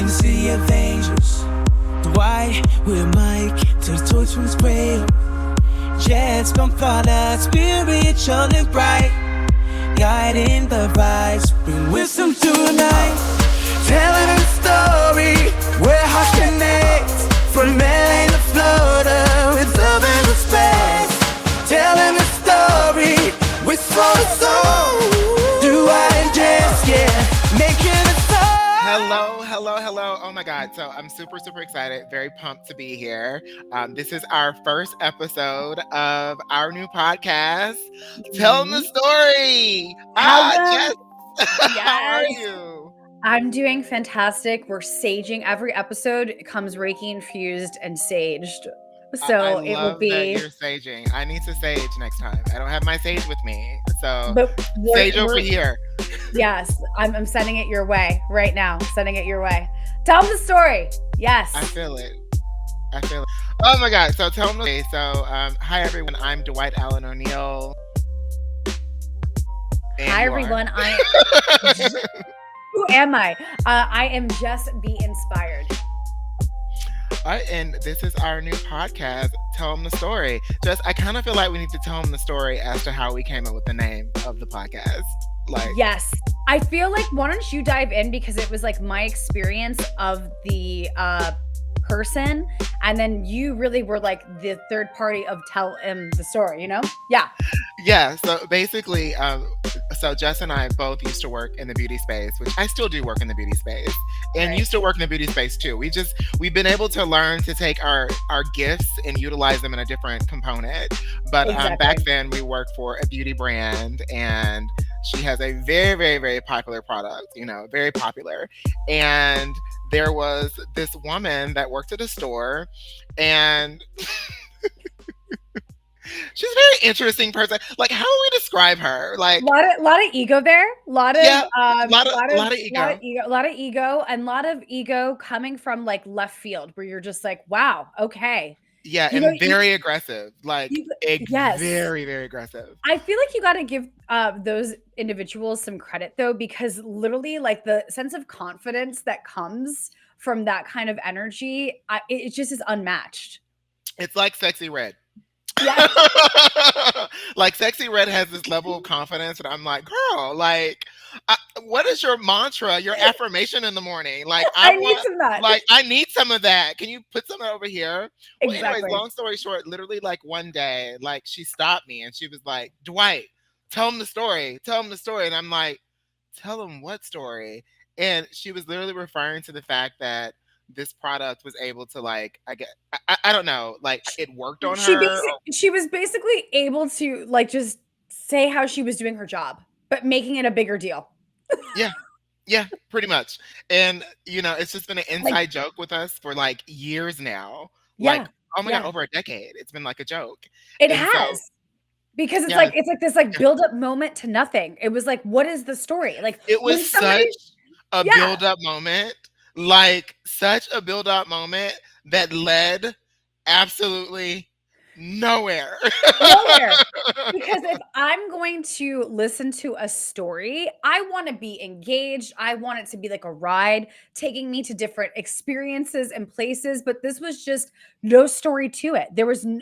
in the city of angels. Dwight with Mike till the torch was cradle. Jess from Father, spiritual and bright, guiding the vibes, bring wisdom to the night. Telling a story where hearts connect, from LA to Florida with love and respect. Telling a story with soul to soul. Dwight and Jess, yeah, making a song. Hello. Oh my God. So I'm super excited, very pumped to be here. This is our first episode of our new podcast, Tell Them the Story. Hello. Jess, how are Yes. you? I'm doing fantastic. We're saging. Every episode comes Reiki infused and saged. I So it will love that be, you're saging. I need to sage next time. I don't have my sage with me. So but sage over here. Yes, I'm sending it your way right now. Sending it your way. Tell them the story. Yes. I feel it. Oh my God. So tell them the story. So hi everyone. I'm Dwight Allen O'Neill. Hi, everyone. Who am I? I am Jess Be Inspired. And this is our new podcast, Tell Them the Story. Just, I kind of feel like we need to tell them the story as to how we came up with the name of the podcast. Yes. I feel like, why don't you dive in, because it was like my experience of the person, and then you really were like the third party of tell him the story, you know? Yeah. So basically, so Jess and I both used to work in the beauty space, which I still do work in the beauty space, and you still work in the beauty space too. We've been able to learn to take our gifts and utilize them in a different component. But back then we worked for a beauty brand, and she has a very popular product, very popular. And there was this woman that worked at a store, and she's a very interesting person. Like, how would we describe her? Like, lot of ego there. A lot of ego, and a lot of ego coming from like left field, where you're just like, wow, okay. Yeah, and very aggressive. Like, very aggressive. I feel like you got to give those individuals some credit, though, because literally, like, the sense of confidence that comes from that kind of energy, it just is unmatched. It's like Sexy Red. Yeah. Like, Sexy Red has this level of confidence, and I'm like, girl, like, what is your mantra, your affirmation in the morning? Like, I need some of that. Like, I need some of that. Can you put some of that over here? Well, anyways, long story short, literally, like, one day, like, she stopped me and she was like, Dwight, tell him the story. And I'm like, tell him what story? And she was literally referring to the fact that this product was able to, like, I don't know, like, it worked on her. She was basically able to, like, just say how she was doing her job, but making it a bigger deal. Yeah, pretty much. And, it's just been an inside joke with us for, like, years now. Like, oh my God, over a decade. It's been like a joke. It has. Because it's like this like build up moment to nothing. It was like, what is the story? Like, it was such a build up moment. Like, such a build up moment that led absolutely nowhere. Because if I'm going to listen to a story, I want to be engaged. I want it to be like a ride, taking me to different experiences and places. But this was just no story to it.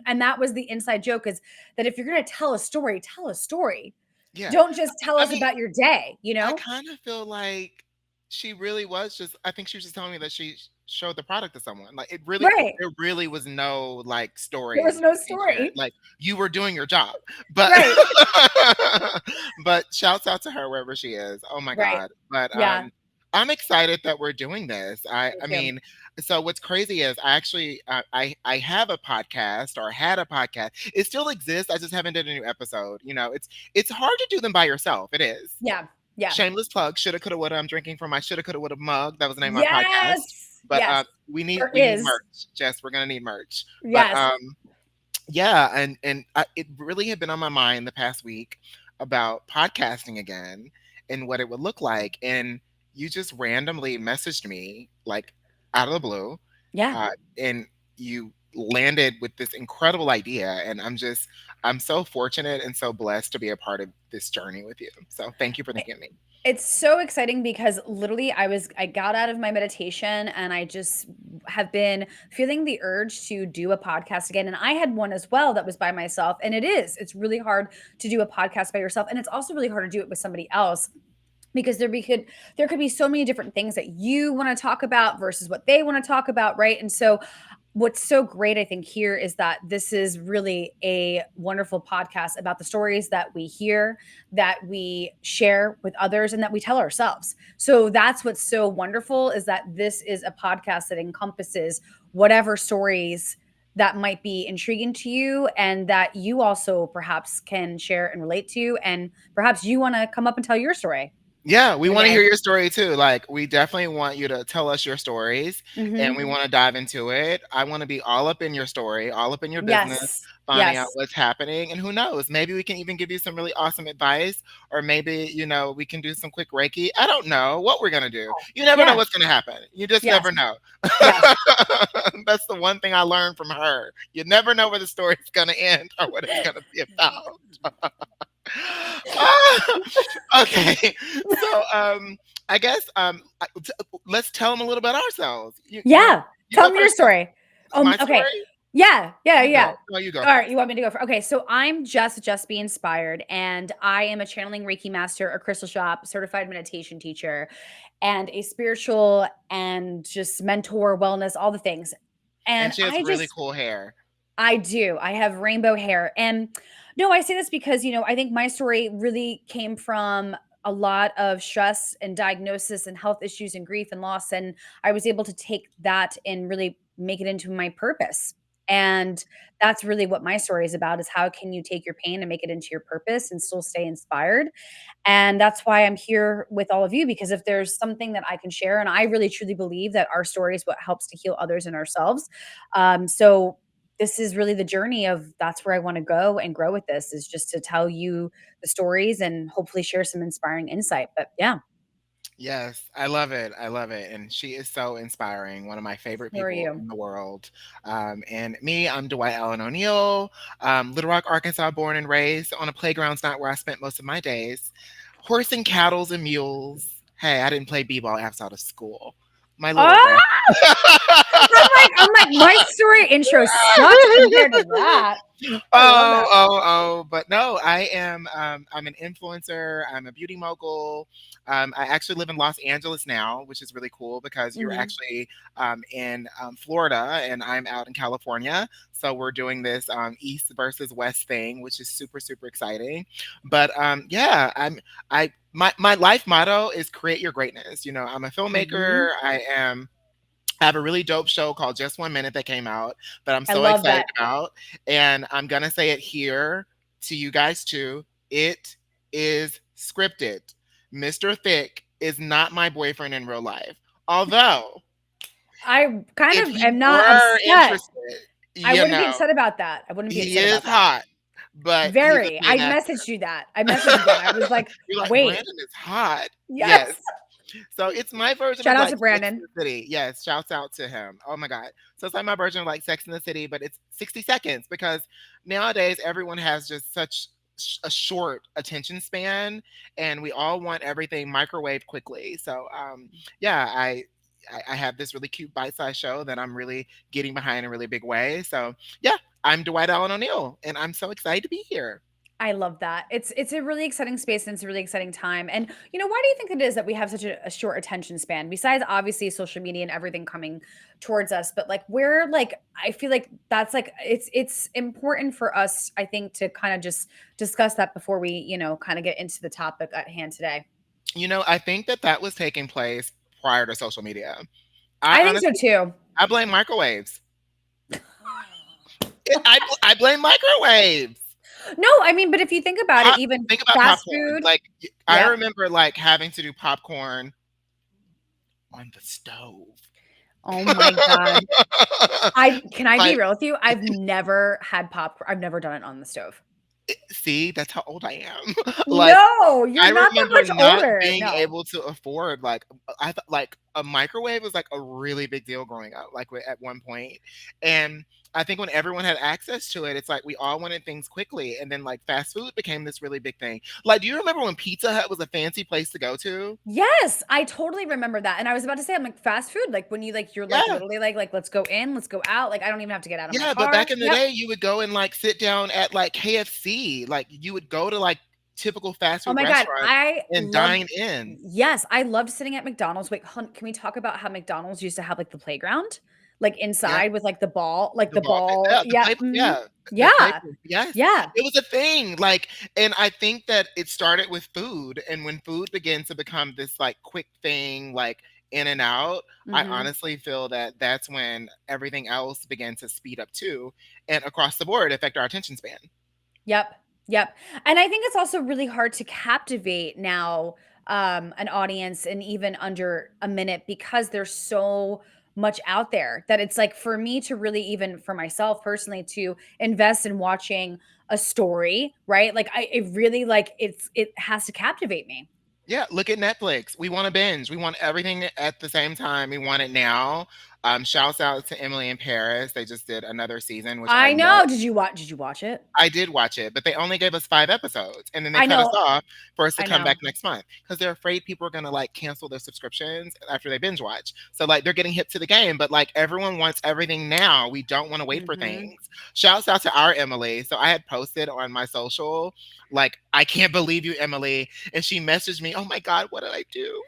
And that was the inside joke, is that if you're going to tell a story, tell a story. Yeah. Don't just tell us about your day, I kind of feel like she really was I think she was just telling me that she showed the product to someone. Like, there really was no, like, story. There was no story. Like, you were doing your job. But but shouts out to her wherever she is. Oh my God. But I'm excited that we're doing this. I mean, so what's crazy is I actually I have a podcast, or had a podcast. It still exists. I just haven't done a new episode. It's hard to do them by yourself. It is. Yeah. Shameless plug. Shoulda, coulda, woulda. I'm drinking from my shoulda, coulda, woulda mug. That was the name of my podcast. But we need merch. Jess, we're gonna need merch. Yes. But it really had been on my mind the past week about podcasting again and what it would look like. And you just randomly messaged me, like, out of the blue. Yeah. And you landed with this incredible idea, and I'm so fortunate and so blessed to be a part of this journey with you. So thank you for thinking of me. It's so exciting because literally I got out of my meditation and I just have been feeling the urge to do a podcast again. And I had one as well that was by myself. And it's really hard to do a podcast by yourself. And it's also really hard to do it with somebody else because there could be so many different things that you want to talk about versus what they want to talk about, right? And so what's so great I think here is that this is really a wonderful podcast about the stories that we hear, that we share with others, and that we tell ourselves. So that's what's so wonderful, is that this is a podcast that encompasses whatever stories that might be intriguing to you and that you also perhaps can share and relate to, and perhaps you want to come up and tell your story. Yeah, we want to Okay. hear your story too. Like, we definitely want you to tell us your stories and we Mm-hmm. want to dive into it. I want to be all up in your story, all up in your business, Yes. finding out Yes. what's happening. And who knows, maybe we can even give you some really awesome advice, or maybe, we can do some quick Reiki. I don't know what we're going to do. You never know Yeah. what's going to happen. You just Yes. never know. Yes. That's the one thing I learned from her. You never know where the story's going to end or what it's going to be about. Ah, okay. So I guess let's tell them a little about ourselves. Yeah. You Tell go me your first. story. My Okay. story? Yeah. Yeah. You Yeah. go. No, you go All right. first. You want me to go for? Okay. So I'm just be inspired, and I am a channeling Reiki master, a crystal shop, certified meditation teacher, and a spiritual and just mentor, wellness, all the things. And And she has really cool hair. I do. I have rainbow hair. And no, I say this because, I think my story really came from a lot of stress and diagnosis and health issues and grief and loss. And I was able to take that and really make it into my purpose. And that's really what my story is about, is how can you take your pain and make it into your purpose and still stay inspired. And that's why I'm here with all of you, because if there's something that I can share, and I really truly believe that our story is what helps to heal others and ourselves. So this is really the journey of, that's where I want to go and grow with this, is just to tell you the stories and hopefully share some inspiring insight. But yeah, Yes, I love it. I love it. And she is so inspiring. One of my favorite who are people you? in the world. And me, I'm Dwight Allen O'Neill, Little Rock, Arkansas, born and raised. On a playground's not where I spent most of my days. Horsing cattles and mules. Hey, I didn't play b-ball outside of school. My little Ah! rest. I'm like, my story intro sucks compared to that. I love that. But no, I'm an influencer. I'm a beauty mogul. I actually live in Los Angeles now, which is really cool because you're Mhm. actually in Florida and I'm out in California. So we're doing this East versus West thing, which is super, super exciting. But yeah, my life motto is create your greatness. I'm a filmmaker. Mhm. I have a really dope show called Just 1 Minute that came out that I'm I so love excited that. about. And I'm going to say it here to you guys too. It is scripted. Mr. Thick is not my boyfriend in real life. Although, I kind if of you am not were upset. interested, I you wouldn't be know, upset about that. I wouldn't be he upset is about that. hot, but he's a Very. I paid actor. messaged you that. I messaged you that. I was like, You're like, "Wait, Brandon is hot. Yes. yes." So it's my version Shout of out like to Sex in Brandon. the City. Yes, shouts out to him. Oh my God. So it's like my version of like Sex in the City, but it's 60 seconds because nowadays everyone has just such a short attention span and we all want everything microwave quickly. So yeah, I have this really cute bite-sized show that I'm really getting behind in a really big way. So yeah, I'm Dwight Allen O'Neill and I'm so excited to be here. I love that. It's a really exciting space and it's a really exciting time. And why do you think it is that we have such a short attention span? Besides obviously social media and everything coming towards us, but like we're like, I feel like that's like it's important for us, I think, to kind of just discuss that before we, kind of get into the topic at hand today. I think that was taking place prior to social media. I I think so honestly too. I blame microwaves. I blame microwaves. No, I mean, but if you think about it, Pop, even think about fast popcorn. food. Like I Yep. remember like having to do popcorn on the stove. Oh my God. Can I be Like, real with you? I've never had popcorn. I've never done it on the stove. see, that's how old I am. Like No, you're I not that remember much not older. being No. able to afford like I thought like a microwave was like a really big deal growing up, like at one point. And I think when everyone had access to it, it's like we all wanted things quickly, and then like fast food became this really big thing. Like, do you remember when Pizza Hut was a fancy place to go to? Yes, I totally remember that, and I was about to say, I'm like, fast food, like, when you, like you're, like, Yeah. literally like, "Let's go in, let's go out," like, I don't even have to get out of my Yeah, but back car. in the Yep. day, you would go and, like, sit down at, like, KFC, like, you would go to, like, typical fast Oh food my god, restaurants I and loved dine in. yes, I loved sitting at McDonald's. Wait, hun, can we talk about how McDonald's used to have, like, the playground? Like, Yeah, inside with, like, the ball the ball pit, yeah, yeah, the play mhm. yeah, the play Yeah, yes, yeah, it was a thing, like, and I think that it started with food, and when food began to become this, like, quick thing, like, in and out, I mhm. honestly feel that that's when everything else began to speed up too, and across the board affect our attention span. Yep, yep, and I think it's also really hard to captivate now, an audience and even under a minute because there's so much out there that it's like for me to really even for myself personally to invest in watching a story, right? Like I it really like it has to captivate me. Yeah, look at Netflix. We want to binge. We want everything at the same time. We want it now. Shouts out to Emily in Paris. They just did another season, which I I love. know. Did you watch it? I did watch it, but they only gave us 5 episodes, and then they I cut us know. off for us to I come back know. next month because they're afraid people are gonna like cancel their subscriptions after they binge watch. So like they're getting hip to the game, but like everyone wants everything now. We don't want to wait for Mhm. things. Shouts out to our Emily. So I had posted on my social, like, I can't believe you, Emily. And she messaged me, oh my God, what did I do?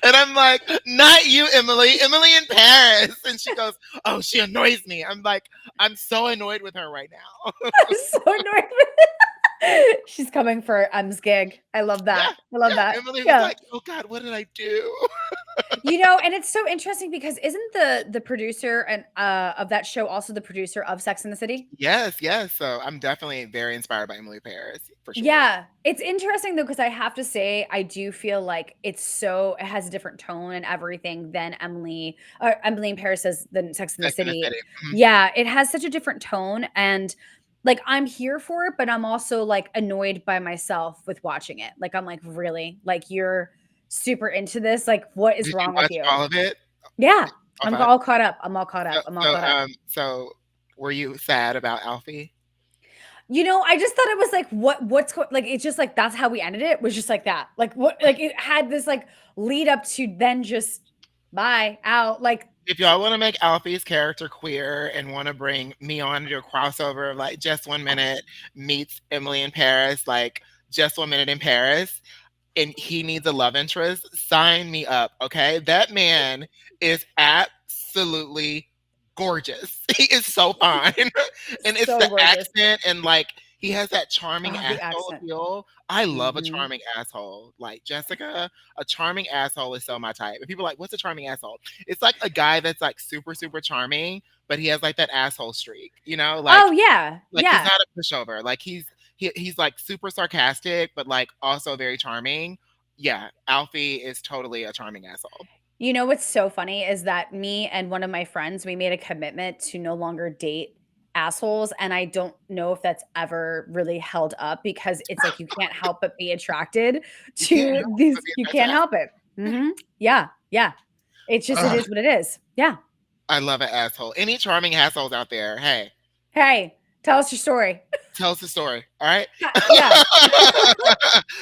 And I'm like, not you, Emily. Emily in Paris. And she goes, oh, she annoys me. I'm like, I'm so annoyed with her right now. I'm so annoyed with She's coming for M's gig. I love Yeah, that. I love yeah. that. Emily was Yeah. like, oh God, what did I do? You know, and it's so interesting because isn't the producer and of that show also the producer of Sex and the City? Yes, yes. So I'm definitely very inspired by Emily Paris for sure. Yeah, it's interesting though because I have to say I do feel like it has a different tone and everything than Emily in Paris says than Sex and the Sex in the City. City. Mhm. Yeah, it has such a different tone and like I'm here for it, but I'm also like annoyed by myself with watching it. Like I'm like, really? Like you're super into this? Like what is Did you wrong with watch you? all of it? Yeah, All I'm five? all caught up. I'm all caught So, up. I'm all so, caught up. so were you sad about Alfie? You know, I just thought it was like, like, it's just like, that's how we ended it, was just like that. Like, what, like, it had this like lead up to then just bye out. Like, If y'all want to make Alfie's character queer and want to bring me on to do a crossover of like Just 1 Minute meets Emily in Paris, like Just 1 Minute in Paris, and he needs a love interest, sign me up, okay? That man is absolutely gorgeous. He is so fine. And it's so the gorgeous. accent and like he has that charming Oh, the asshole accent. appeal. I love a Mhm. charming asshole. Like Jessica, a charming asshole is so my type. And people are like, what's a charming asshole? It's like a guy that's like super, super charming, but he has like that asshole streak, you know? Oh, yeah. Like he's Yeah. not a pushover. Like he's like super sarcastic, but like also very charming. Yeah, Alfie is totally a charming asshole. You know what's so funny is that me and one of my friends, we made a commitment to no longer date assholes, and I don't know if that's ever really held up because it's like you can't help but be attracted You can't to help but these be you attracted can't to help it. Mhm. Yeah, yeah. It's just it Ugh, is what it is. Yeah. I love an asshole. Any charming assholes out there? Hey, Hey, tell us your story. tell us the story. All right. Yeah.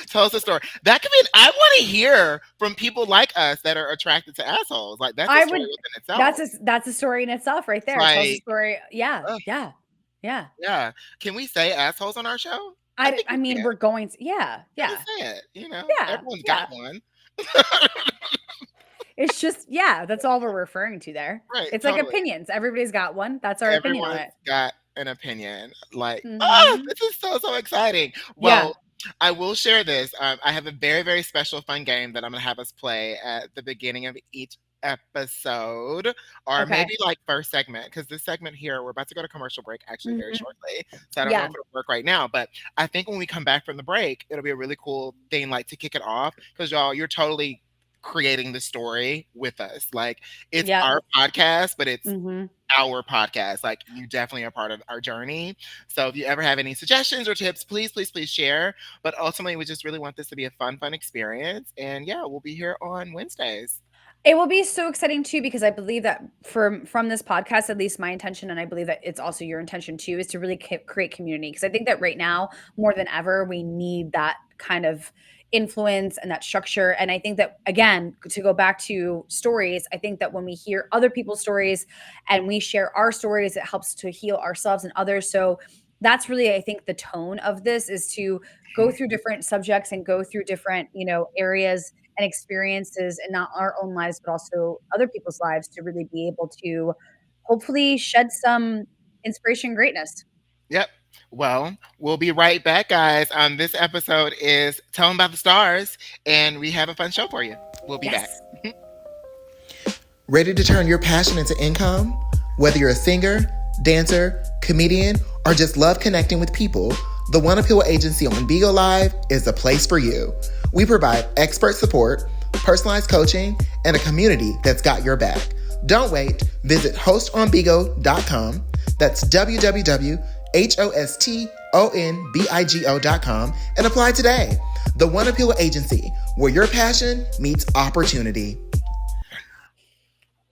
Tell us the story. That could be. I want to hear from people like us that are attracted to assholes. Like that's a I story would within itself. that's a story in itself right It's there. Tell us a like, story. Yeah, ugh, yeah, yeah. yeah. Can we say assholes on our show? I think I we mean, can. we're going to yeah, Gotta yeah, say it. You know, yeah, everyone's got yeah. one. It's just yeah, that's all we're referring to there. Right. It's like Totally. opinions. Everybody's got one. That's our opinion on Everyone's it. got an opinion. Like, Mhm. this is so, so exciting. Yeah. Well, I will share this. I have a very, very special fun game that I'm going to have us play at the beginning of each episode, or Okay. maybe like first segment, because this segment here, we're about to go to commercial break actually very Mhm. shortly. So I don't know if Yeah. it'll work right now, but I think when we come back from the break, it'll be a really cool thing like to kick it off because y'all, you're totally creating the story with us. Like, it's Yep. our podcast, but it's Mhm. our podcast. Like you definitely are part of our journey. So if you ever have any suggestions or tips, please, please, please share. But ultimately, we just really want this to be a fun, fun experience. And yeah, we'll be here on Wednesdays. It will be so exciting too, because I believe that from this podcast, at least my intention, and I believe that it's also your intention too, is to really create community. Because I think that right now, more than ever, we need that kind of influence and that structure. And I think that, again, to go back to stories, I think that when we hear other people's stories and we share our stories, it helps to heal ourselves and others. So that's really, I think, the tone of this is to go through different subjects and go through different, areas and experiences, and not our own lives, but also other people's lives, to really be able to hopefully shed some inspiration, greatness. Yep. Well, we'll be right back, guys. This episode is Tell 'em About the Stars, and we have a fun show for you. We'll be back. Yes. Ready to turn your passion into income? Whether you're a singer, dancer, comedian, or just love connecting with people, the One Appeal Agency on Bigo Live is the place for you. We provide expert support, personalized coaching, and a community that's got your back. Don't wait. Visit hostonbigo.com. That's www.hostonbigo.com and apply today. The One Appeal Agency, where your passion meets opportunity.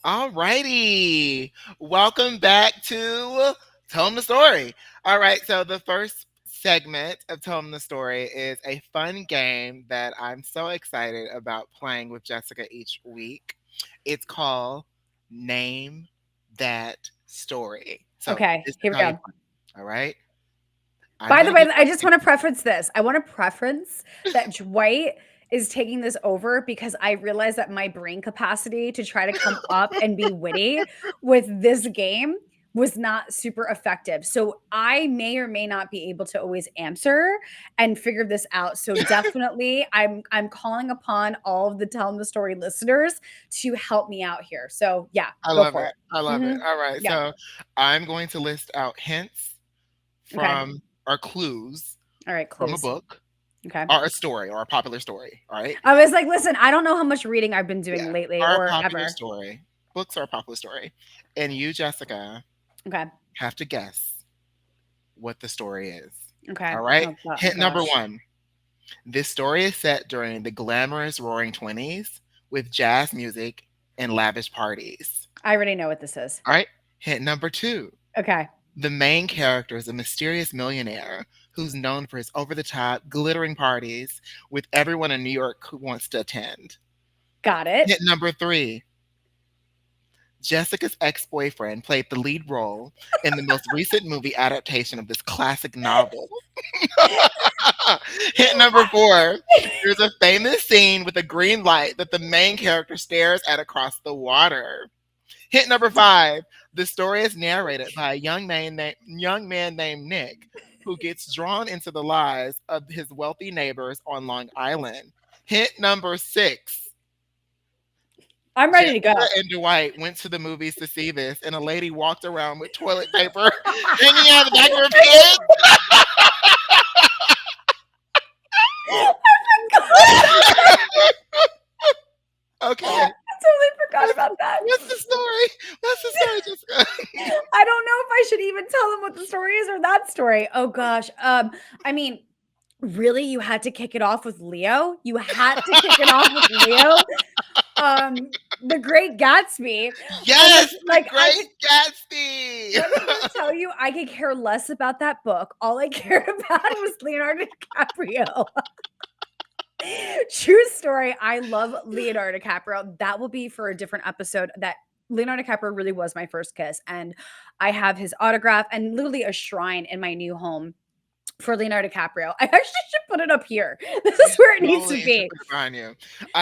All righty. Welcome back to Tell 'em the Story. All right. So the first segment of Tell 'em the Story is a fun game that I'm so excited about playing with Jessica each week. It's called Name That Story. So Okay, here we go. All right. By the way, I just want to preference this. I want to preference that Dwight is taking this over, because I realize that my brain capacity to try to come up and be witty with this game was not super effective. So I may or may not be able to always answer and figure this out. So definitely I'm calling upon all of the Tell 'em the Story listeners to help me out here. So yeah, I go love for it. I love it. All right. Yeah. So I'm going to list out hints from or clues All right, from a clues. book Okay. or a story or a popular story. All right. I was like, listen, I don't know how much reading I've been doing lately Or a or popular ever. story. Books are a popular story. And you, Jessica, have to guess what the story is. Okay. All right. Oh, Hint number one. This story is set during the glamorous roaring 20s with jazz music and lavish parties. I already know what this is. All right. Hint number two. Okay. The main character is a mysterious millionaire who's known for his over-the-top, glittering parties with everyone in New York who wants to attend. Got it. Hint number three. Jessica's ex-boyfriend played the lead role in the most recent movie adaptation of this classic novel. Hint number four. There's a famous scene with a green light that the main character stares at across the water. Hint number five. The story is narrated by a young man named Nick, who gets drawn into the lies of his wealthy neighbors on Long Island. Hint number six. I'm ready to go. And Dwight went to the movies to see this, and a lady walked around with toilet paper hanging out of the back of her pants. Okay. I totally forgot about that. What's the story, Jessica? I don't know if I should even tell them what the story is or that story. Oh gosh. I mean, really, you had to kick it off with Leo? You had to kick it off with Leo? The Great Gatsby. Yes, like Great Gatsby. Let me just tell you, I could care less about that book. All I cared about was Leonardo DiCaprio. True story. I love Leonardo DiCaprio. That will be for a different episode. That Leonardo DiCaprio really was my first kiss, and I have his autograph and literally a shrine in my new home for Leonardo DiCaprio. I actually should put it up here. This is where it needs to be. I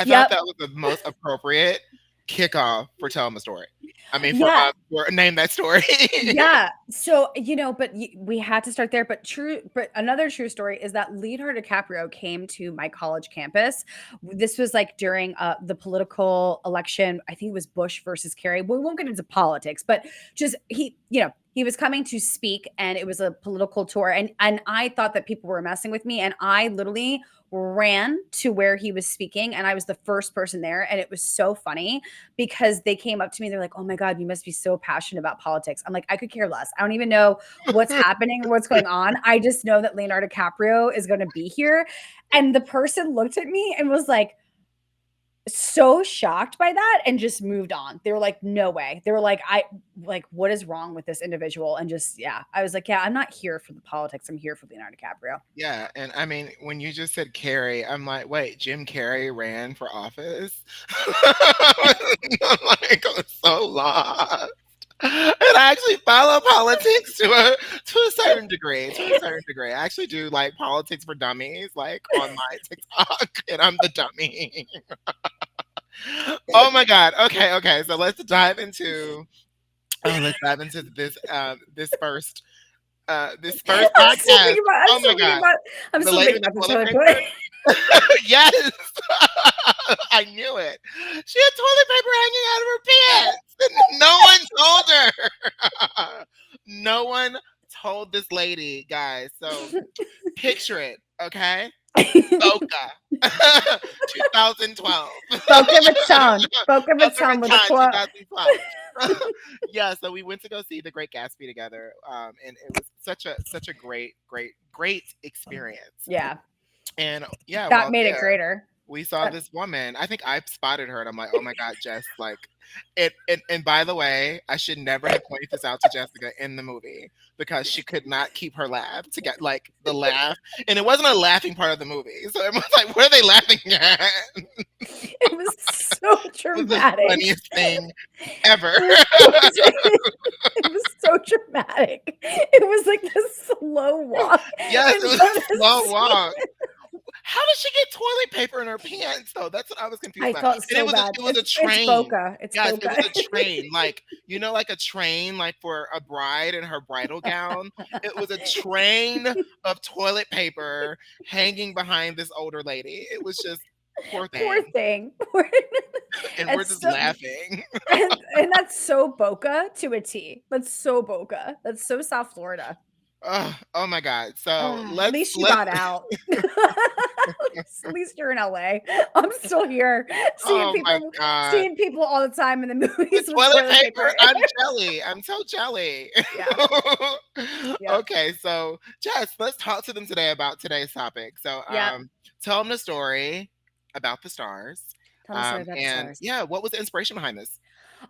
thought that was the most appropriate kickoff for Tell 'em a Story. I mean, for Name That Story. Yeah. So, but we had to start there. But another true story is that Leonardo DiCaprio came to my college campus. This was like during the political election. I think it was Bush versus Kerry. We won't get into politics, but just he was coming to speak, and it was a political tour. And I thought that people were messing with me, and I literally ran to where he was speaking, and I was the first person there. And it was so funny because they came up to me. They're like, "Oh my God, you must be so passionate about politics." I'm like, I could care less. I don't even know what's happening or what's going on. I just know that Leonardo DiCaprio is going to be here. And the person looked at me and was like, so shocked by that and just moved on. They were like, no way. They were like, what is wrong with this individual? And just, yeah, I was like, yeah, I'm not here for the politics. I'm here for Leonardo DiCaprio. Yeah, and I mean, when you just said Carrey, I'm like, wait, Jim Carrey ran for office? I'm like, I'm so lost. And I actually follow politics to a certain degree. To a certain degree, I actually do like politics for dummies, like on my TikTok, and I'm the dummy. Oh my god. Okay, okay. So let's dive into. Oh, let's dive into this first podcast. Oh my god. I'm The still lady thinking with the about the toilet toilet paper. Yes. I knew it. She had toilet paper hanging out of her pants. And no one told her. No one told this lady, guys. So picture it, okay? Boca. 2012. Boca Raton. Boca Raton with a quote. 2012. Yeah, so we went to go see The Great Gatsby together, and it was such a great experience. Yeah. And yeah, that made it greater. We saw this woman. I think I spotted her, and I'm like, oh my god, Jess! Like, and by the way, I should never have pointed this out to Jessica in the movie because she could not keep her laugh to get like the laugh, and it wasn't a laughing part of the movie. So it was like, what are they laughing at? It was so dramatic. It was the funniest thing ever. It was so dramatic. It was like this slow walk. Yes, it was a slow walk. How did she get toilet paper in her pants though? That's what I was confused about. I felt so bad. It was a train. It's Boca. It's Guys, Boca. it was a train. Like, you know, like a train, like for a bride in her bridal gown. It was a train of toilet paper hanging behind this older lady. It was just poor thing. Poor thing. And we're just laughing. and that's so Boca to a T. That's so Boca. That's so South Florida. Oh my god. So at least you got out. At least you're in LA. I'm still here seeing people all the time in the movies with toilet paper. I'm jelly. I'm so jelly. Yeah. Okay, so Jess, let's talk to them today about today's topic. So tell them the story about the stars. Tell them the story about the stars. Yeah, what was the inspiration behind this?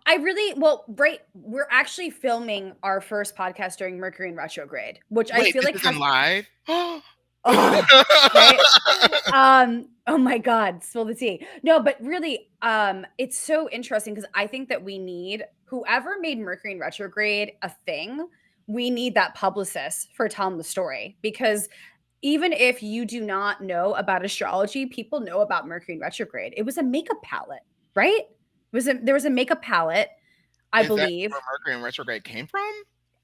We're actually filming our first podcast during Mercury in retrograde, which I feel like is in live. Oh, right? Oh my God, spill the tea. No, but really, it's so interesting because I think that we need whoever made Mercury in retrograde a thing. We need that publicist for telling the story because even if you do not know about astrology, people know about Mercury in retrograde. It was a makeup palette, right? There was a makeup palette, I believe. That where Mercury in retrograde came from?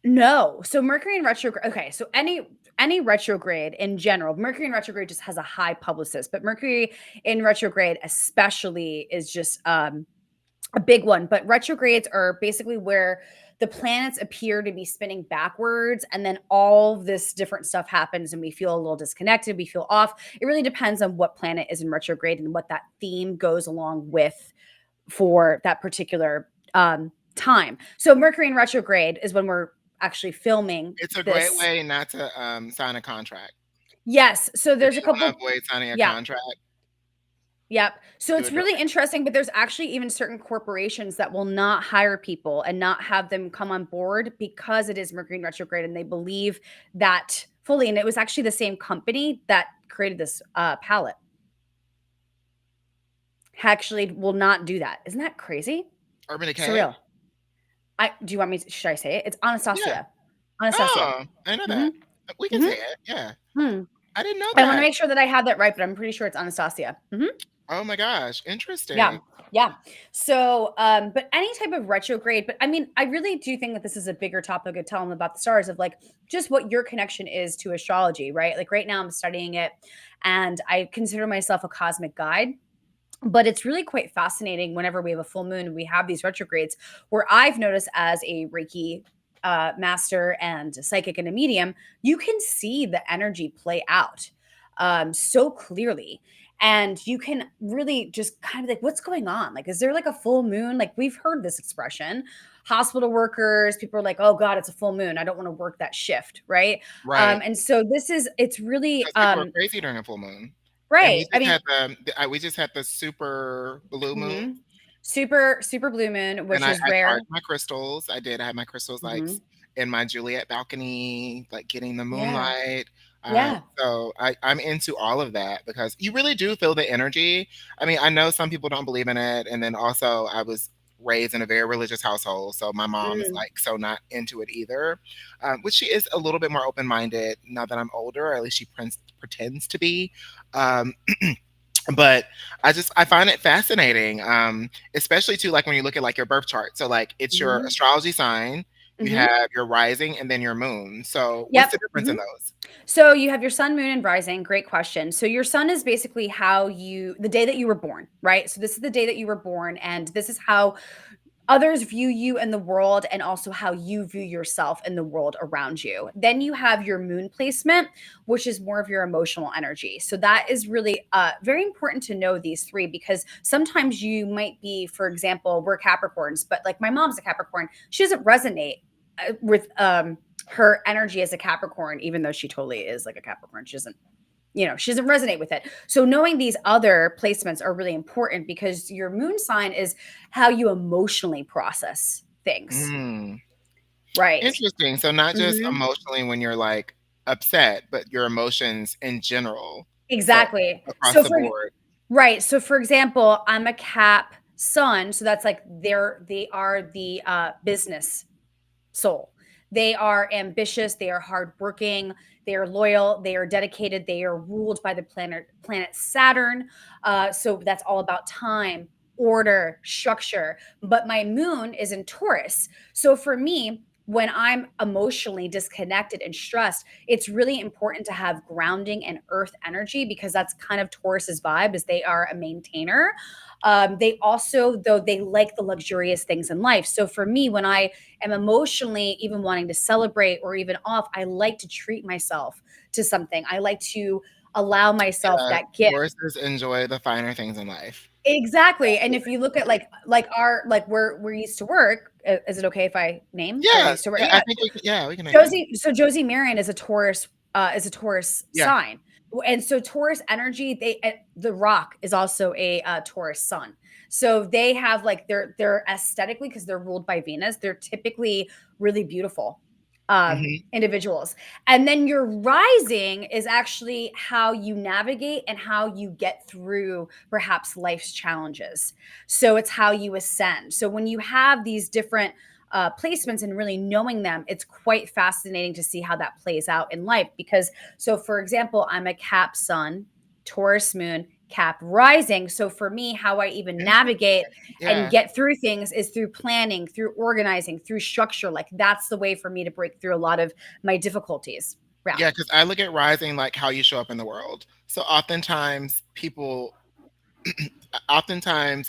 No. So Mercury in retrograde. Okay. So any retrograde in general, Mercury in retrograde just has a high publicist, but Mercury in retrograde especially is just a big one. But retrogrades are basically where the planets appear to be spinning backwards, and then all this different stuff happens, and we feel a little disconnected. We feel off. It really depends on what planet is in retrograde and what that theme goes along with for that particular time. So Mercury in retrograde is when we're actually filming. It's a great way not to sign a contract. Yes. So there's a couple avoid signing a contract. Yep. So it's really interesting, but there's actually even certain corporations that will not hire people and not have them come on board because it is Mercury in retrograde, and they believe that fully. And it was actually the same company that created this palette. Actually will not do that. Isn't that crazy? Urban Decay. Surreal. Do you want me to, should I say it? It's Anastasia. Yeah. Anastasia. Oh, I know that. We can say it. Yeah. I didn't know that. I want to make sure that I had that right, but I'm pretty sure it's Anastasia. Oh my gosh. Interesting. Yeah. So, but any type of retrograde, but I mean, I really do think that this is a bigger topic of telling them about the stars, of like just what your connection is to astrology, right? Like right now I'm studying it and I consider myself a cosmic guide. But it's really quite fascinating whenever we have a full moon and we have these retrogrades, where I've noticed as a Reiki master and a psychic and a medium, you can see the energy play out so clearly. And you can really just kind of like, what's going on? Like, is there like a full moon? Like, we've heard this expression. Hospital workers, people are like, oh God, it's a full moon. I don't want to work that shift. Right. Right. And so it's really people are crazy during a full moon. And we Right. I just mean, had we just had the super blue moon. Super blue moon, And which is I charged rare. my crystals. I did. I had my crystals like Mhm. in my Juliet balcony, like getting the Yeah. moonlight. Yeah. So I'm into all of that because you really do feel the energy. I mean, I know some people don't believe in it, and then also I was raised in a very religious household, so my mom is Mm. like so not into it either. Which she is a little bit more open minded now that I'm older, or at least she pretends to be. Um, but I find it fascinating, especially too, like when you look at like your birth chart. So like it's your Mhm. astrology sign, you Mhm. have your rising, and then your moon. So what's Yep. the difference in Mhm. those? So you have your sun, moon, and rising. Great question. So your sun is basically the day that you were born, right? So this is the day that you were born, and this is how others view you in the world and also how you view yourself in the world around you. Then you have your moon placement, which is more of your emotional energy. So that is really very important to know these three because sometimes you might be, for example, we're Capricorns, but like my mom's a Capricorn. She doesn't resonate with her energy as a Capricorn, even though she totally is like a Capricorn. She doesn't resonate with it. So knowing these other placements are really important because your moon sign is how you emotionally process things. Mm, Right. interesting. So not just Mhm. emotionally when you're like upset, but your emotions in general. So Exactly. across So the board. right. So for example, I'm a Cap sun, so that's like they are the business soul. They are ambitious, they are hardworking, they are loyal, they are dedicated, they are ruled by the planet Saturn. So that's all about time, order, structure. But my moon is in Taurus. So for me, when I'm emotionally disconnected and stressed, it's really important to have grounding and earth energy because that's kind of Taurus's vibe is they are a maintainer. They also, though, they like the luxurious things in life. So for me, when I am emotionally even wanting to celebrate or even off, I like to treat myself to something. I like to allow myself Yeah, that gift. Tauruses enjoy the finer things in life. Exactly. And if you look at like where we used to work, is it okay if I name where we Yeah, used to work? yeah, I Yeah. think we can name. Josie Marion is a Taurus Yeah. sign. And so Taurus energy, the Rock is also a Taurus sun. So they have like they're aesthetically because they're ruled by Venus, they're typically really beautiful Hmm. individuals. And then your rising is actually how you navigate and how you get through perhaps life's challenges. So it's how you ascend. So when you have these different placements and really knowing them, it's quite fascinating to see how that plays out in life. Because, so for example, I'm a Cap sun, Taurus moon, Cap rising. So for me, how I even navigate Interesting. and Yeah. get through things is through planning, through organizing, through structure. Like that's the way for me to break through a lot of my difficulties. Yeah. Yeah, because I look at rising like how you show up in the world. So oftentimes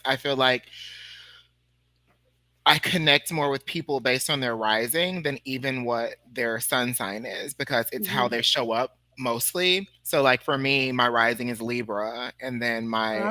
I feel like I connect more with people based on their rising than even what their sun sign is because it's how Mhm. they show up mostly. So like for me, my rising is Libra and then my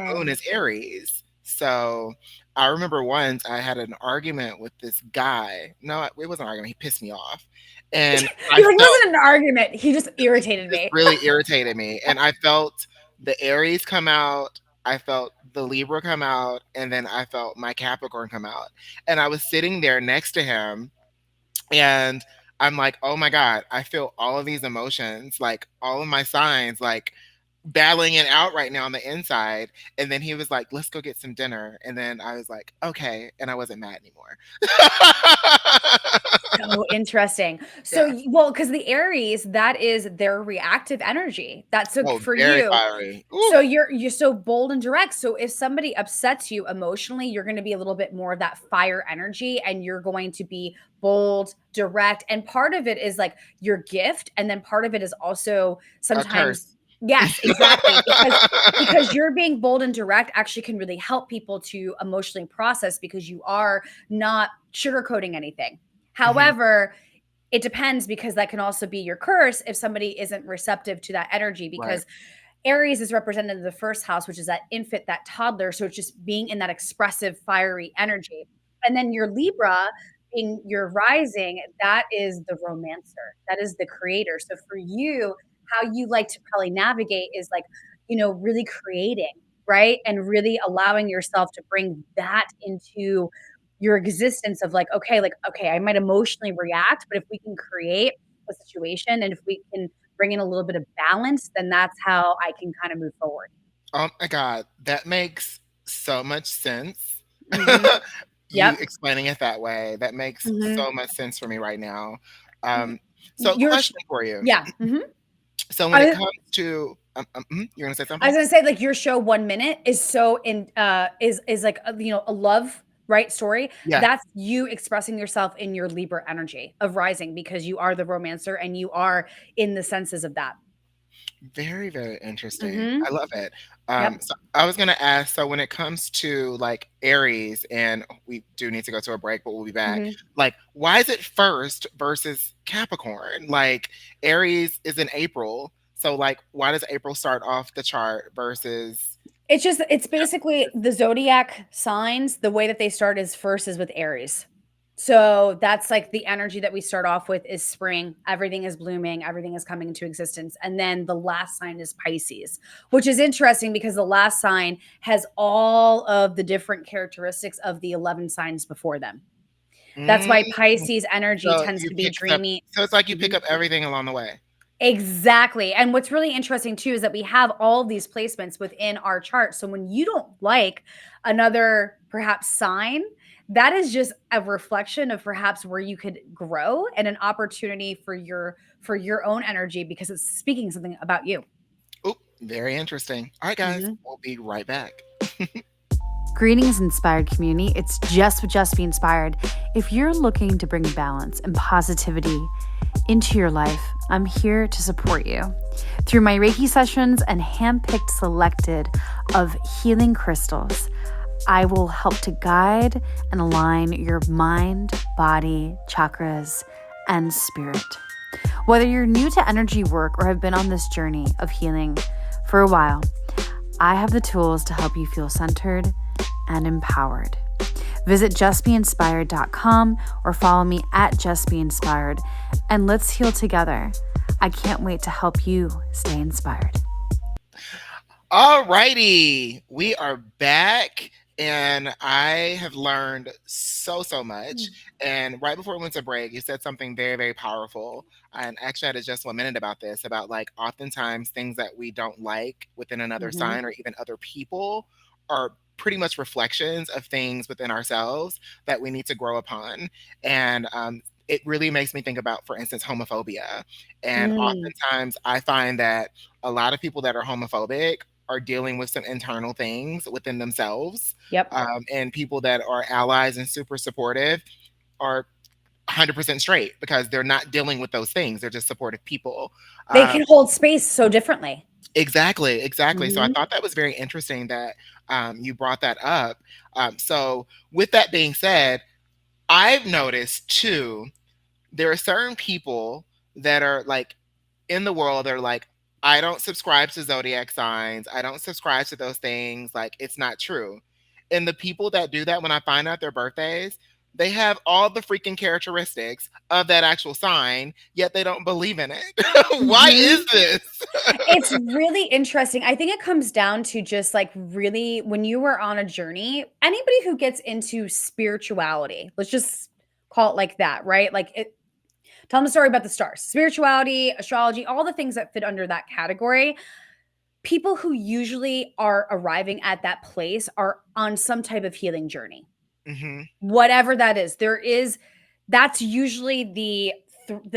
moon Ah. is Aries. So I remember once I had an argument with this guy. No, it wasn't an argument. He pissed me off. And I You're like, it felt wasn't an argument. He just irritated just me. really irritated me. And I felt the Aries come out, I felt the Libra come out, and then I felt my Capricorn come out. And I was sitting there next to him, and I'm like, oh my God, I feel all of these emotions, like all of my signs, like battling it out right now on the inside. And then he was like, let's go get some dinner. And then I was like, okay. And I wasn't mad anymore. So interesting. So, Yeah. well, because the Aries, that is their reactive energy. That's so Oh, for very you. fiery. Ooh. So you're so bold and direct. So if somebody upsets you emotionally, you're going to be a little bit more of that fire energy, and you're going to be bold, direct. And part of it is like your gift, and then part of it is also A sometimes curse. yes, exactly, because you're being bold and direct actually can really help people to emotionally process because you are not sugarcoating anything. Mhm. However, it depends because that can also be your curse if somebody isn't receptive to that energy Right. because Aries is represented in the first house, which is that infant, that toddler. So it's just being in that expressive, fiery energy. And then your Libra being your rising, that is the romancer, that is the creator. So for you, how you like to probably navigate is like really creating, right? And really allowing yourself to bring that into your existence of okay, I might emotionally react, but if we can create a situation and if we can bring in a little bit of balance, then that's how I can kind of move forward. Oh my God, that makes so much sense. Mhm. You Yep. explaining it that way, that makes Mhm. so much sense for me right now. Y So your sh question for you. Yeah. Mhm. So when it I comes to, you're gonna say I was something? gonna say, like, your show 1 Minute is so is like, a love, right, story. Yeah. That's you expressing yourself in your Libra energy of rising because you are the romancer and you are in the senses of that. Very, very interesting. Mhm. I love it. Yep. So I was gonna ask, so when it comes to like Aries, and we do need to go to a break, but we'll be back. Mhm. Like, why is it first versus Capricorn? Like Aries is in April, so like, why does April start off the chart versus It's basically the zodiac signs, the way that they start is first is with Aries. So that's like the energy that we start off with is spring. Everything is blooming, everything is coming into existence. And then the last sign is Pisces, which is interesting because the last sign has all of the different characteristics of the 11 signs before them. That's Mm, why Pisces energy so tends you to be pick up, dreamy. so it's like you pick Mhm. up everything along the way. Exactly. And what's really interesting too is that we have all these placements within our chart. So when you don't like another perhaps sign, that is just a reflection of perhaps where you could grow and an opportunity for your own energy because it's speaking something about you. Oop, very interesting. All right, guys, Mhm. we'll be right back. Greetings, inspired community. It's Jess with Just Be Inspired. If you're looking to bring balance and positivity into your life, I'm here to support you. Through my Reiki sessions and handpicked selected of healing crystals, I will help to guide and align your mind, body, chakras, and spirit. Whether you're new to energy work or have been on this journey of healing for a while, I have the tools to help you feel centered and empowered. Visit justbeinspired.com or follow me at justbeinspired, and let's heal together. I can't wait to help you stay inspired. All righty, we are back, and I have learned so much. And right before we went to break, you said something very, very powerful. And actually, I had just 1 minute about this, about like oftentimes things that we don't like within another Mhm. sign or even other people are pretty much reflections of things within ourselves that we need to grow upon. And it really makes me think about, for instance, homophobia. And Mm. oftentimes I find that a lot of people that are homophobic are dealing with some internal things within themselves. Yep. And people that are allies and super supportive are 100% straight because they're not dealing with those things. They're just supportive people. They Um, can hold space so differently. exactly, exactly. So I Mhm. thought that was very interesting that you brought that up. So, with that being said, I've noticed too, there are certain people that are like in the world, they're like, I don't subscribe to zodiac signs. I don't subscribe to those things. Like, it's not true. And the people that do that, when I find out their birthdays, they have all the freaking characteristics of that actual sign, yet they don't believe in it. Why is Mhm. this? It's really interesting. I think it comes down to just like really when you were on a journey, anybody who gets into spirituality, let's just call it like that, right? Tell them a story about the stars, spirituality, astrology, all the things that fit under that category. People who usually are arriving at that place are on some type of healing journey, Hmm. whatever that is. That's usually the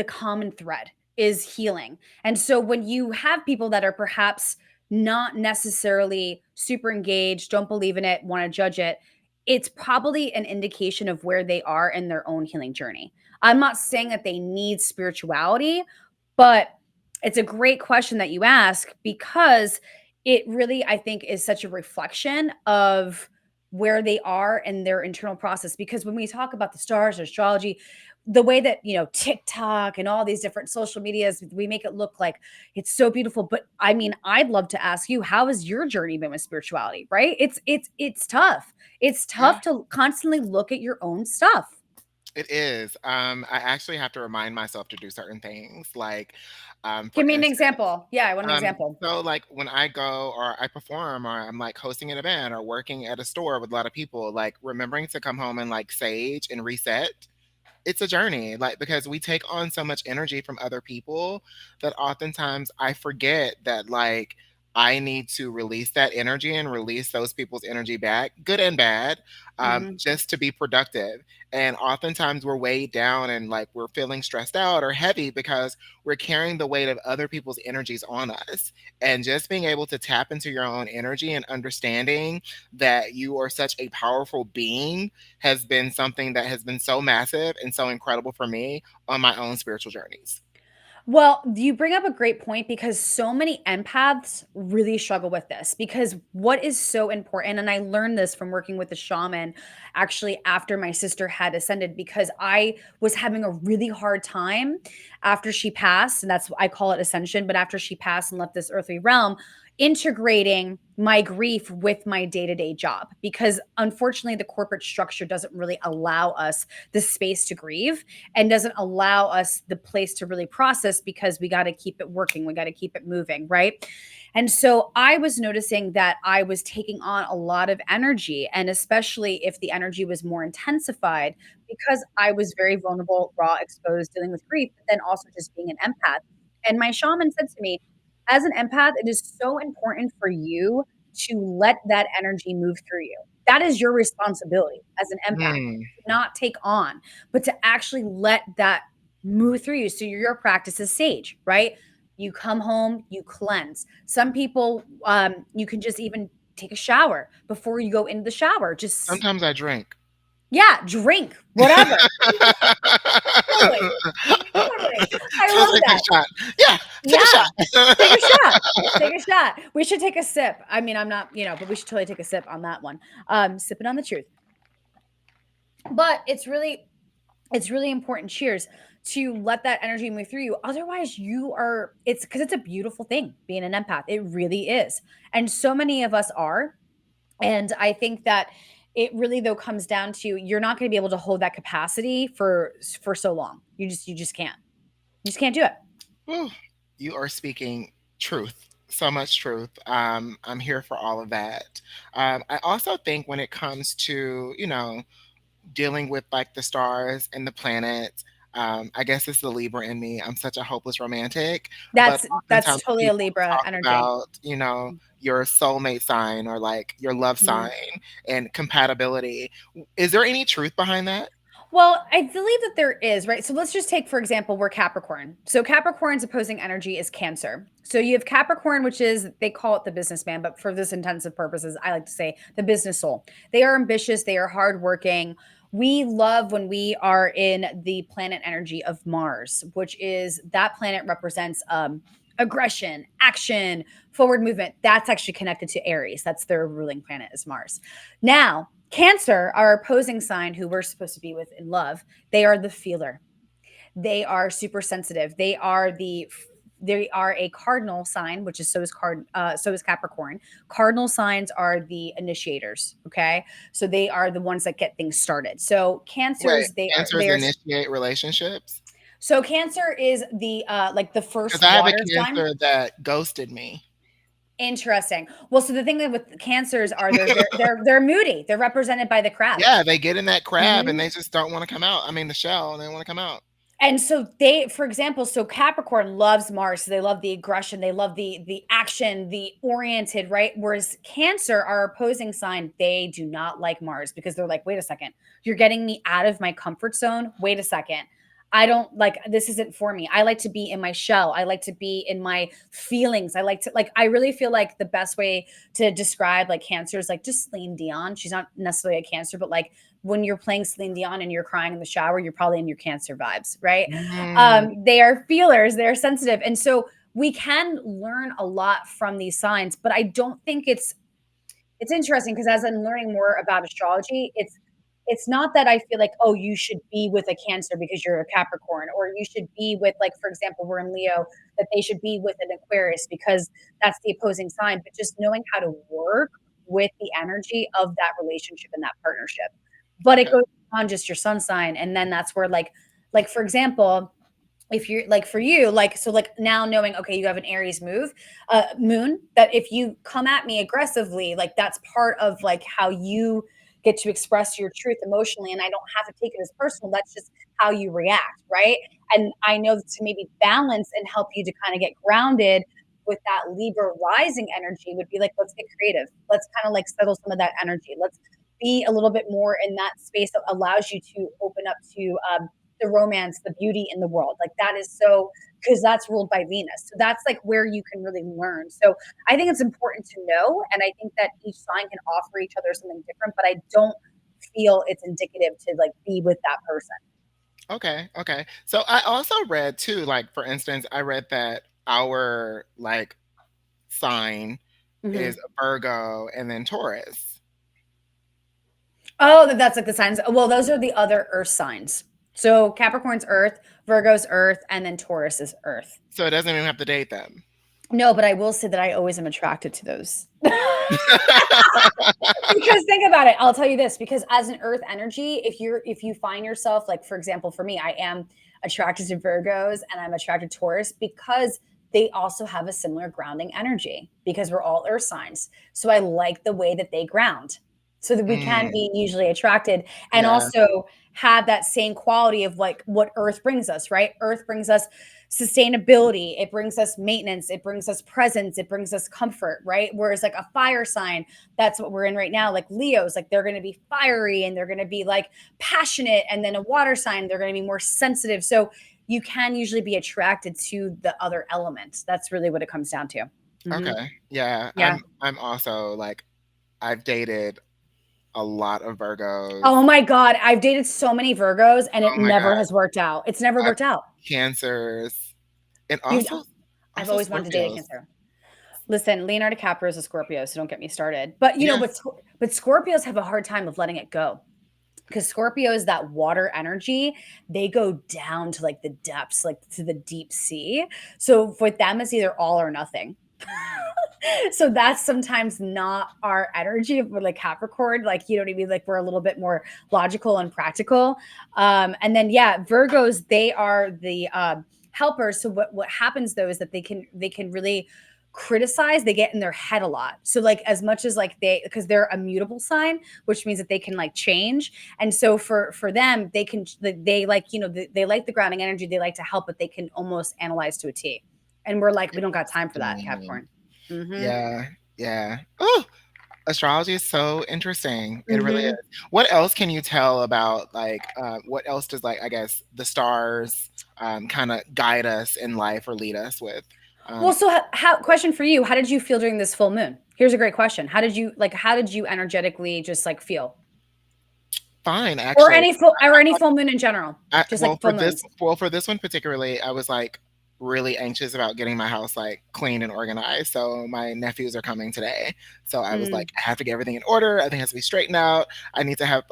common thread is healing. And so when you have people that are perhaps not necessarily super engaged, don't believe in it, want to judge it, it's probably an indication of where they are in their own healing journey. I'm not saying that they need spirituality, but it's a great question that you ask because it really, I think, is such a reflection of where they are in their internal process. Because when we talk about the stars, astrology, the way that TikTok and all these different social medias, we make it look like it's so beautiful. But I mean, I'd love to ask you, how has your journey been with spirituality? Right? It's tough. It's Yeah. tough to constantly look at your own stuff. It is. I actually have to remind myself to do certain things. Like, for Give me an instance, example. Yeah, I want an example. so like when I go or I perform or I'm like hosting an event or working at a store with a lot of people, like remembering to come home and like sage and reset, it's a journey, like, because we take on so much energy from other people that oftentimes I forget that, like, I need to release that energy and release those people's energy back, good and bad, Mhm. just to be productive. And oftentimes we're weighed down and like we're feeling stressed out or heavy because we're carrying the weight of other people's energies on us. And just being able to tap into your own energy and understanding that you are such a powerful being has been something that has been so massive and so incredible for me on my own spiritual journeys. Well, you bring up a great point because so many empaths really struggle with this because what is so important, and I learned this from working with the shaman actually after my sister had ascended because I was having a really hard time after she passed. And that's I call it ascension, but after she passed and left this earthly realm, integrating my grief with my day-to-day job because unfortunately the corporate structure doesn't really allow us the space to grieve and doesn't allow us the place to really process because we got to keep it working. We got to keep it moving. Right. And so I was noticing that I was taking on a lot of energy. And especially if the energy was more intensified because I was very vulnerable, raw, exposed, dealing with grief, but then also just being an empath. And my shaman said to me, as an empath, it is so important for you to let that energy move through you. That is your responsibility as an empath, Mm. not take on but to actually let that move through you. So your practice is sage, right? You come home, you cleanse. Some people, you can just even take a shower before you go into the shower. Just Sometimes I drink. yeah, drink whatever. Totally, totally. I Sounds love like take that. a shot. Yeah, take a Yeah, take a shot. shot. Take a shot. We should take a sip. I mean, I'm not, but we should totally take a sip on that one. Sipping on the truth. But it's really important, cheers, to let that energy move through you. Otherwise, it's because it's a beautiful thing being an empath. It really is. And so many of us are. And I think that it really though comes down to you're not going to be able to hold that capacity for so long. You just can't. You just can't do it. Whew. You are speaking truth. So much truth. I'm here for all of that. I also think when it comes to, dealing with like the stars and the planets. I guess it's the Libra in me. I'm such a hopeless romantic, but That's oftentimes totally a people Libra talk energy. about, your soulmate sign or like your love Mhm. sign and compatibility. Is there any truth behind that? Well, I believe that there is, right? So let's just take, for example, we're Capricorn. So Capricorn's opposing energy is Cancer. So you have Capricorn, which is, they call it the businessman, but for this intensive purposes, I like to say the business soul. They are ambitious, they are hardworking. We love when we are in the planet energy of Mars, which is that planet represents aggression, action, forward movement. That's actually connected to Aries. That's their ruling planet is Mars. Now, Cancer, our opposing sign, who we're supposed to be with in love, they are the feeler. They are super sensitive. They are a cardinal sign, which is so is Capricorn. Cardinal signs are the initiators. Okay, so they are the ones that get things started. So Wait, Cancers, cancers initiate relationships? so Cancer is the like the Because first I have a water sign. cancer that ghosted me. Interesting. Well, so the thing with cancers are they're moody. They're represented by the crab. Yeah, they get in that crab and Mhm. they just don't want to come out. I mean, the shell, and they want to come out. And so for example, so Capricorn loves Mars. So they love the aggression, they love the action, the oriented, right? Whereas Cancer, our opposing sign, they do not like Mars because they're like, wait a second, you're getting me out of my comfort zone. Wait a second. I don't like this isn't for me. I like to be in my shell. I like to be in my feelings. I like to like I really feel like the best way to describe like Cancer is like just Celine Dion. She's not necessarily a Cancer, but like when you're playing Celine Dion and you're crying in the shower, you're probably in your Cancer vibes, right? Mm, They are feelers, they're sensitive. And so we can learn a lot from these signs, but I don't think it's interesting because as I'm learning more about astrology, it's not that I feel like, oh, you should be with a Cancer because you're a Capricorn, or you should be with, like, for example, we're in Leo, that they should be with an Aquarius because that's the opposing sign, but just knowing how to work with the energy of that relationship and that partnership. But it okay. goes on just your sun sign. And then that's where like for example, if you're like for you, like so like now knowing okay, you have an Aries moon, that if you come at me aggressively, like that's part of like how you get to express your truth emotionally, and I don't have to take it as personal. That's just how you react, right? And I know to maybe balance and help you to kind of get grounded with that Libra rising energy would be like, let's get creative. Let's kind of like settle some of that energy. Let's be a little bit more in that space that allows you to open up to the romance, the beauty in the world. Like that is so, because that's ruled by Venus. So that's like where you can really learn. So I think it's important to know. And I think that each sign can offer each other something different, but I don't feel it's indicative to like be with that person. Okay, okay. So I also read too, like for instance, I read that our like sign is Virgo and then Taurus. Oh, that's like the signs. Well, those are the other earth signs. So Capricorn's earth, Virgo's earth, and then Taurus is earth. So it doesn't even have to date them. No, but I will say that I always am attracted to those. Because think about it. I'll tell you this, because as an earth energy, if you find yourself like, for example, for me, I am attracted to Virgos and I'm attracted to Taurus because they also have a similar grounding energy because we're all earth signs. So I like the way that they ground so that we can be usually attracted and Yeah. also have that same quality of like what earth brings us, right? Earth brings us sustainability, it brings us maintenance, it brings us presence, it brings us comfort, right? Whereas like a fire sign, that's what we're in right now, like Leos, like they're going to be fiery and they're going to be like passionate, and then a water sign, they're going to be more sensitive. So you can usually be attracted to the other elements. That's really what it comes down to. Okay. Yeah. Yeah. I'm also like, I've dated a lot of Virgos. Oh my God. I've dated so many Virgos and it Oh my never God. has worked out. It's never worked out. Cancers. And Dude, also I've always wanted to date a Scorpios. Cancer. Listen, Leonardo DiCaprio is a Scorpio, so don't get me started. But you know, Yeah. but Scorpios have a hard time of letting it go. Because Scorpios, that water energy, they go down to like the depths, like to the deep sea. So for them, it's either all or nothing. So that's sometimes not our energy if we're like Capricorn, like you know what I mean, like we're a little bit more logical and practical. And then yeah, Virgos, they are the helpers. So what happens though is that they can really criticize, they get in their head a lot. So like as much as like because they're a mutable sign, which means that they can like change. And so for them, they like, you know, they like the grounding energy, they like to help, but they can almost analyze to a T. And we're like, we don't got time for that, Capricorn. Yeah. Yeah. Oh, astrology is so interesting. It really is. What else can you tell about like what else does like I guess the stars kind of guide us in life or lead us with? Well, so question for you, how did you feel during this full moon? Here's a great question. How did you energetically just like feel? Fine, Or actually. any full moon in general? Just like full moons. For this one particularly, I was like really anxious about getting my house like clean and organized. So my nephews are coming today. So I was like, I have to get everything in order. Everything has to be straightened out. I need to have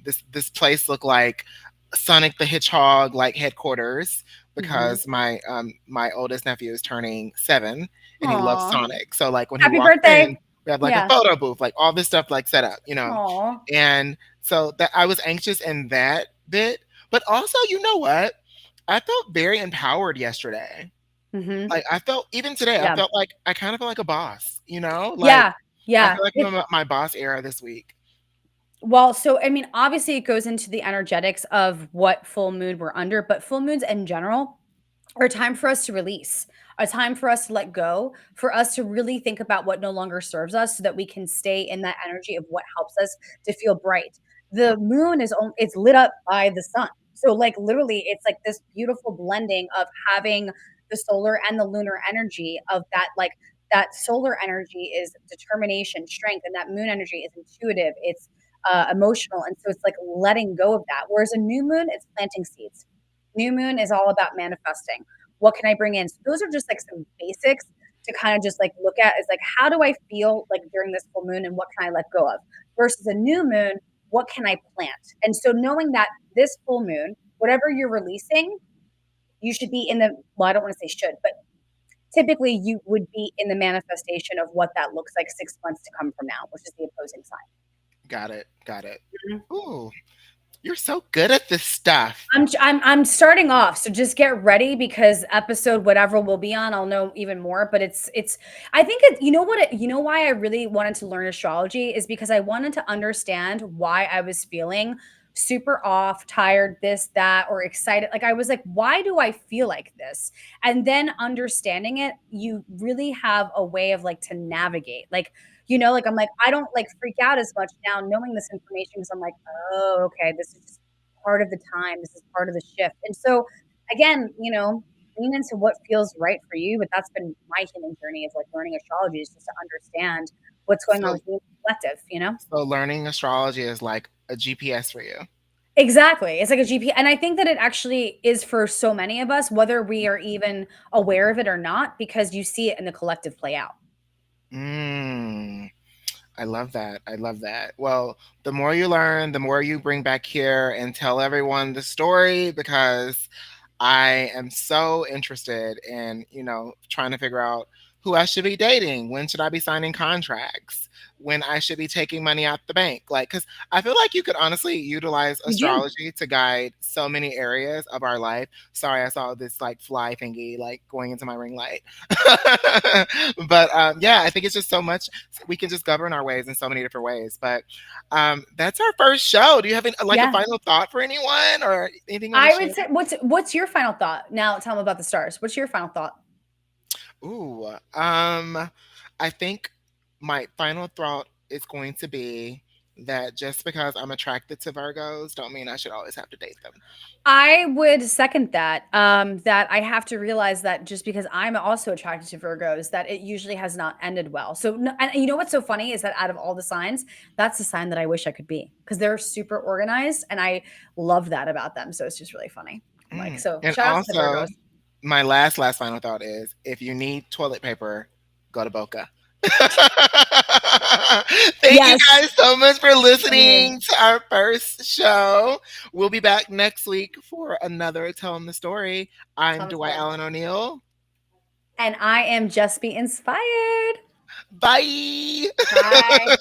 this place look like Sonic the Hedgehog like headquarters because my my oldest nephew is turning 7 and he loves Aww. Sonic. So like when Happy he walks birthday. in, we have like a photo booth, like all this stuff like set up, you know. Aww. And so that I was anxious in that bit, but also, you know what? I felt very empowered yesterday. Like I felt even today, I felt like I kind of felt like a boss, you know? Like I feel like I'm at my boss era this week. Well, so I mean, obviously it goes into the energetics of what full moon we're under, but full moons in general are a time for us to release, a time for us to let go, for us to really think about what no longer serves us so that we can stay in that energy of what helps us to feel bright. The moon it's lit up by the sun. So like literally it's like this beautiful blending of having the solar and the lunar energy of that, like that solar energy is determination, strength, and that moon energy is intuitive. It's emotional. And so it's like letting go of that. Whereas a new moon, it's planting seeds. New moon is all about manifesting. What can I bring in? So those are just like some basics to kind of just like look at is like, how do I feel like during this full moon and what can I let go of? Versus a new moon, what can I plant? And so knowing that this full moon, whatever you're releasing, you should be in the, well, I don't want to say should, but typically you would be in the manifestation of what that looks like 6 months to come from now, which is the opposing sign. Got it. Got it. Mhm. Ooh. You're so good at this stuff. I'm starting off, so just get ready because episode whatever we'll be on, I'll know even more. But it's I think it, you know why I really wanted to learn astrology is because I wanted to understand why I was feeling super off, tired, this, that, or excited. Like I was like, why do I feel like this? And then understanding it, you really have a way of like to navigate. Like, like I'm like, I don't like freak out as much now knowing this information because I'm like, oh, okay, this is just part of the time. This is part of the shift. And so again, lean into what feels right for you. But that's been my healing journey of like learning astrology is just to understand what's going on So, with the collective. so learning astrology is like a GPS for you. Exactly. It's like a GP. And I think that it actually is for so many of us, whether we are even aware of it or not, because you see it in the collective play out. Mm. I love that. I love that. Well, the more you learn, the more you bring back here and tell everyone the story because I am so interested in, trying to figure out who I should be dating, when should I be signing contracts, when I should be taking money out the bank. Like, because I feel like you could honestly utilize You do. astrology to guide so many areas of our life. Sorry, I saw this like fly thingy like going into my ring light. But yeah, I think it's just so much we can just govern our ways in so many different ways. But that's our first show. Do you have like a Yeah. final thought for anyone or anything you want I to would share? say, what's your final thought? Now tell them about the stars. What's your final thought? Ooh, I think my final thought is going to be that just because I'm attracted to Virgos, don't mean I should always have to date them. I would second that. That I have to realize that just because I'm also attracted to Virgos, that it usually has not ended well. So, and you know what's so funny is that out of all the signs, that's the sign that I wish I could be because they're super organized, and I love that about them. So it's just really funny. I'm like, so And shout out to the also, Virgos. my last final thought is if you need toilet paper, go to Boca. Thank you Yes, guys so much for same. listening to our first show. We'll be back next week for another Telling the Story. I'm Tell the Dwight story. Allen O'Neill. And I am just be inspired. Bye. Bye.